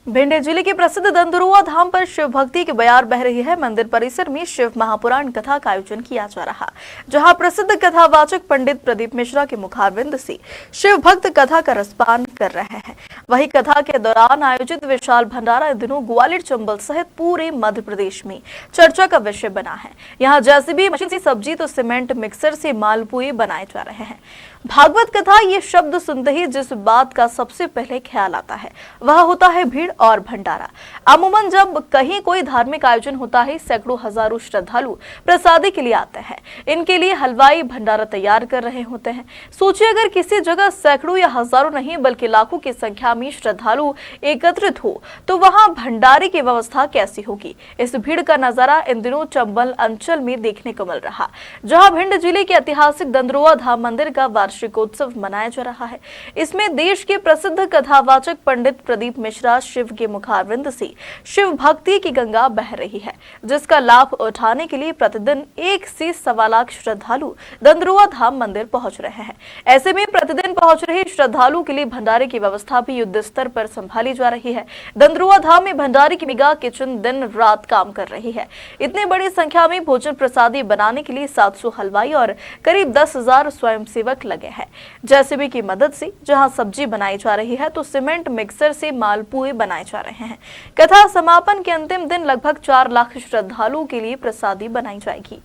भिंड जिले के प्रसिद्ध दंदुरुआ धाम पर शिव भक्ति की बयार बह रही है। मंदिर परिसर में शिव महापुराण कथा का आयोजन किया जा रहा, जहां प्रसिद्ध कथावाचक पंडित प्रदीप मिश्रा के मुखारविंद से शिव भक्त कथा का रसपान कर रहे हैं। वहीं कथा के दौरान आयोजित विशाल भंडारा इन दिनों ग्वालियर, चंबल सहित पूरे मध्य प्रदेश में चर्चा का विषय बना है। यहाँ जेसीबी मशीन से सब्जी तो सीमेंट मिक्सर से मालपुए बनाए जा रहे हैं। भागवत कथा ये शब्द सुनते ही जिस बात का सबसे पहले ख्याल आता है वह होता है भीड़ और भंडारा। अमूमन जब कहीं कोई धार्मिक आयोजन होता है, सैकड़ों हजारों श्रद्धालु प्रसादी के लिए आते हैं। इनके लिए हलवाई भंडारा तैयार कर रहे होते हैं। सोचिए, अगर किसी जगह सैकड़ों या हजारों नहीं बल्कि लाखों की संख्या में श्रद्धालु एकत्रित हो तो वहां भंडारे की व्यवस्था कैसी होगी। इस भीड़ का नजारा इन दिनों चंबल अंचल में देखने को मिल रहा, जहाँ भिंड जिले के ऐतिहासिक दंदुरुआ धाम मंदिर का वार्षिकोत्सव मनाया जा रहा है। इसमें देश के प्रसिद्ध कथावाचक पंडित प्रदीप मिश्रा शिव के मुखारविंद से शिव भक्ति की गंगा बह रही है, जिसका लाभ उठाने के लिए प्रतिदिन 1 से 1.25 लाख श्रद्धालु दंदुरुआ धाम मंदिर पहुंच रहे हैं। ऐसे में प्रतिदिन पहुंच रहे श्रद्धालु के लिए भंडारे की व्यवस्था भी युद्ध स्तर पर संभाली जा रही है। दंदुरुआ धाम में भंडारे की मेगा किचन दिन रात काम कर रही है। इतनी बड़ी संख्या में भोजन प्रसादी बनाने के लिए 700 हलवाई और करीब 10,000 स्वयंसेवक लगे हैं। जेसीबी की मदद से जहां सब्जी बनाई जा रही है तो सीमेंट मिक्सर से मालपुए बनाए जा रहे हैं। कथा समापन के अंतिम दिन लगभग 4 लाख श्रद्धालुओं के लिए प्रसादी बनाई जाएगी।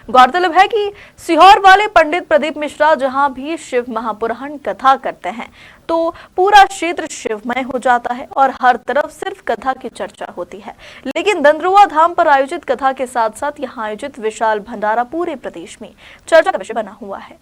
गौरतलब है कि सीहोर वाले पंडित प्रदीप मिश्रा जहां भी शिव महापुराण कथा करते हैं तो पूरा क्षेत्र शिवमय हो जाता है और हर तरफ सिर्फ कथा की चर्चा होती है। लेकिन दंदुरुआ धाम पर आयोजित कथा के साथ साथ यहां आयोजित विशाल भंडारा पूरे प्रदेश में चर्चा का विषय बना हुआ है।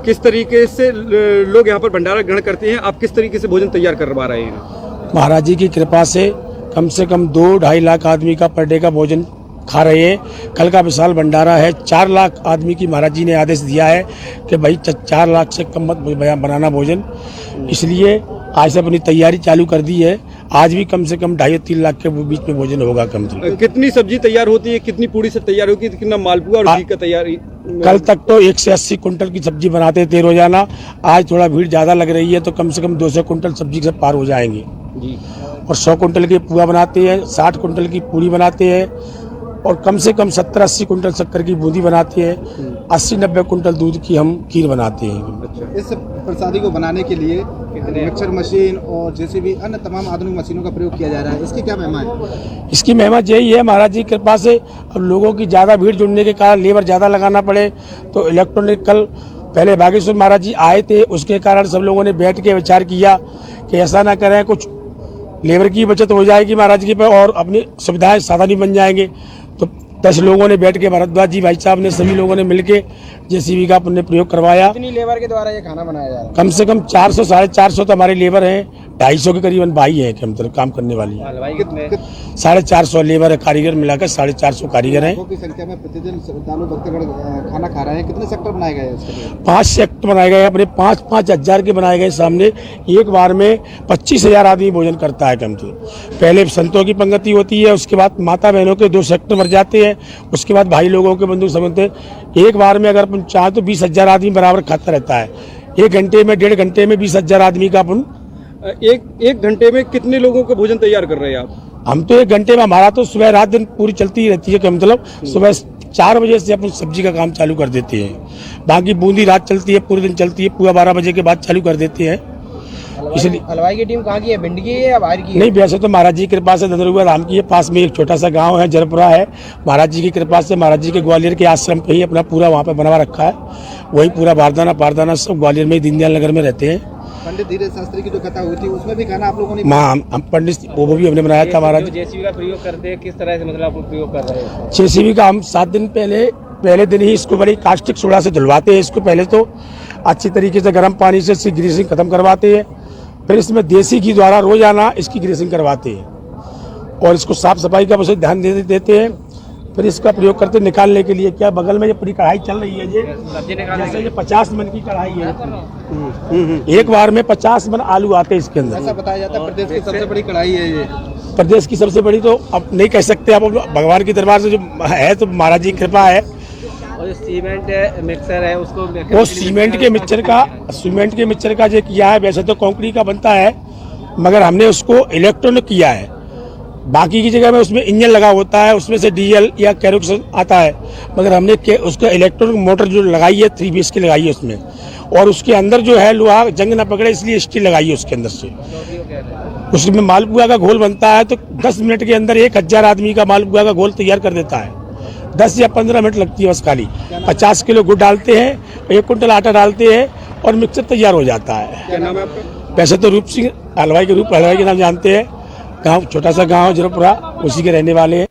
किस तरीके से लोग यहाँ पर भंडारा ग्रहण करते हैं? आप किस तरीके से भोजन तैयार करवा रहे हैं? महाराज जी की कृपा से कम 2-2.5 लाख आदमी का पर डे का भोजन खा रहे हैं। कल का विशाल भंडारा है। 4 लाख आदमी की महाराज जी ने आदेश दिया है कि भाई 4 लाख से कम मत बनाना भोजन, इसलिए आज से अपनी तैयारी चालू कर दी है। आज भी कम से कम 2.5-3 लाख के बीच में भोजन होगा। कम से कम कितनी सब्जी तैयार होती है? कितनी पूड़ी से तैयार होती है? कितना मालपुआ और घी का तैयारी? कल तक तो 1 से 80 कुंटल की सब्जी बनाते थे रोजाना। आज थोड़ा भीड़ ज्यादा लग रही है तो कम से कम 200 कुंटल सब्जी से पार हो जाएंगे जी। और 100 कुंटल के पुआ बनाते हैं, 60 कुंटल की पूड़ी बनाते हैं और कम से कम 70-80 कुंटल शक्कर की बूंदी बनाते हैं। 80-90 कुंटल दूध की हम खीर बनाते हैं। अच्छा, इस प्रसादी को बनाने के लिए मिक्सर मशीन और जैसे भी अन्य तमाम आधुनिक मशीनों का प्रयोग किया जा रहा है, इसकी क्या महिमा है? इसकी महिमा यही है महाराज जी की कृपा से अब लोगों की ज्यादा भीड़ जुड़ने के कारण लेबर ज्यादा लगाना पड़े तो इलेक्ट्रॉनिक, कल पहले बागेश्वर महाराज जी आए थे, उसके कारण सब लोगों ने बैठ के विचार किया कि ऐसा ना करें, कुछ लेबर की बचत हो जाएगी महाराज जी पे और अपनी सुविधाएं साधन बन जाएंगे। तो 10 लोगों ने बैठ के, भरद्वाज जी भाई साहब ने, सभी लोगों ने मिलके जेसीबी का अपने प्रयोग करवाया। कितनी लेबर के द्वारा ये खाना बनाया जा रहा है? कम से कम 400-450 तो हमारे लेबर हैं, 250 के करीबन भाई हैं हम तरफ काम करने वाली। 450 लेबर है, कारीगर मिलाकर 450 कारीगर हैं। की संख्या में प्रतिदिन श्रद्धालु भक्तगण खाना खा रहे हैं। कितने सेक्टर बनाए गए हैं? 5 सेक्टर बनाए गए, अपने 5-5 हजार के बनाए गए। सामने एक बार में 25,000 आदमी भोजन करता है। कम से पहले संतों की पंक्ति होती है, उसके बाद माता बहनों के 2 सेक्टर भर जाते हैं, उसके बाद भाई लोगों के बंधु समझते। एक बार में अगर अपन चाहे तो 20,000 आदमी बराबर खाता रहता है। 1 घंटे में, 1.5 घंटे में 20,000 आदमी का अपन एक घंटे में कितने लोगों का भोजन तैयार कर रहे हैं आप? हम तो 1 घंटे में, हमारा तो सुबह रात दिन पूरी चलती ही रहती है कि मतलब सुबह 4 बजे से अपन सब्जी का काम चालू कर देते हैं। बाकी बूंदी रात चलती है, पूरे दिन चलती है, पूरा 12 बजे के बाद चालू कर देते हैं। इसलिए हलवाई की टीम कहाँ की है? भिंड की है या बाहर की है? नहीं, वैसे तो महाराज जी की कृपा से दंदुरुआ धाम की है। पास में एक छोटा सा गांव है, जरपुरा है। महाराज जी की कृपा से महाराज जी के ग्वालियर के आश्रम पे ही अपना पूरा वहाँ पे बनवा रखा है। वही पूरा बारदाना सब ग्वालियर में, दीनदयाल नगर में रहते हैं। पंडित धीरज शास्त्री की जो कथा हुई थी उसमें भी खाना आप लोगों ने? हम पंडित वो भी हमने बनाया था महाराज। जेसीबी का प्रयोग करते हैं, किस तरह से मतलब आप प्रयोग कर रहे हैं? जेसीबी का हम 7 दिन पहले दिन ही इसको बड़ी कास्टिक सोडा से धुलवाते हैं। इसको पहले तो अच्छी तरीके से गर्म पानी से इसकी ग्रीसिंग खत्म करवाते हैं, फिर इसमें देसी घी द्वारा रोजाना इसकी ग्रीसिंग करवाते हैं और इसको साफ सफाई का विशेष ध्यान देते हैं। फिर इसका प्रयोग करते निकालने के लिए क्या बगल में ये पूरी कढ़ाई चल रही है, ये जैसे ये 50 मन की कढ़ाई है। एक बार में 50 मन आलू आते हैं इसके अंदर। ऐसा बताया जाता है प्रदेश की सबसे बड़ी कढ़ाई है ये। प्रदेश की सबसे बड़ी तो अब नहीं कह सकते, अब भगवान के दरबार से जो है तो महाराज जी की कृपा है। जो सीमेंट मिक्सर है उसको वो सीमेंट के मिक्सचर का जो किया है, वैसे तो कंक्रीट का बनता है मगर हमने उसको इलेक्ट्रॉनिक किया है। बाकी की जगह में उसमें इंजन लगा होता है, उसमें से डीजल या कैरोसिन आता है, मगर हमने उसका इलेक्ट्रॉनिक मोटर जो लगाई है 3 पीस की लगाई है उसमें, और उसके अंदर जो है लोहा जंग न पकड़े इसलिए स्टील लगाई है उसके अंदर से। उसमें मालपुआ का घोल बनता है तो 10 मिनट के अंदर 1000 आदमी का मालपुआ का घोल तैयार कर देता है। 10 या 15 मिनट लगती है बस खाली। 50 किलो गुड़ डालते हैं, 1 कुंटल आटा डालते हैं और मिक्सर तैयार हो जाता है। क्या नाम है आपका? वैसे तो रूप सिंह हलवाई के नाम जानते हैं। गांव छोटा सा गांव जरपुरा, उसी के रहने वाले हैं।